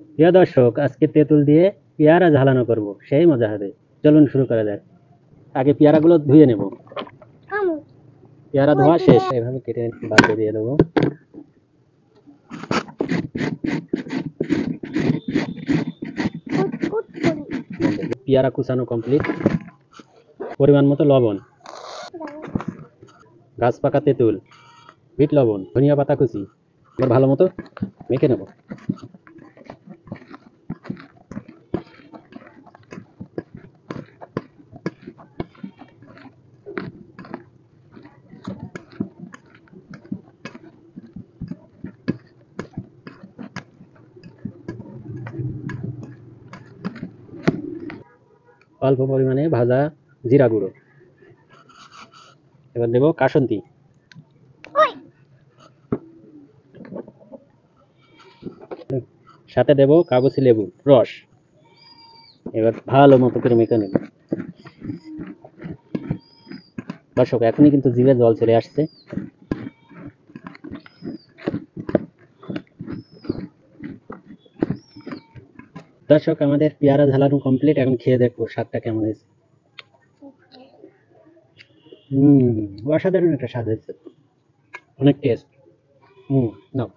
প্রিয় দর্শক, আজকে তেঁতুল দিয়ে পেয়ারা ঝালানো করব, সেই মজা হবে। চলুন শুরু করা যাক। আগে পেয়ারাগুলো ধুয়ে নেব। পেয়ারা ধোয়া শেষ, এভাবে কেটে বাদ দিয়ে দেবো। পেয়ারা কুচানো কমপ্লিট। পরিমাণ মতো লবণ, গাছ পাকা তেঁতুল, বিট লবণ, ধনিয়া পাতা কুচি, এবার ভালো মতো মেখে নেব। অল্প পরিমাণে ভাজা জিরা গুঁড়ো, এবার দেব কাসুন্দি, সাথে দেব কাগজি লেবুর রস। এবার ভালো মতো করে মেখে নেব। দর্শক, এখনই কিন্তু জিভে জল চলে আসছে। দর্শক, আমাদের পেয়ারা ঝালানো কমপ্লিট। এখন খেয়ে দেখবো স্বাদটা কেমন হয়েছে। অসাধারণ একটা স্বাদ হয়েছে, অনেক টেস্ট। নাও।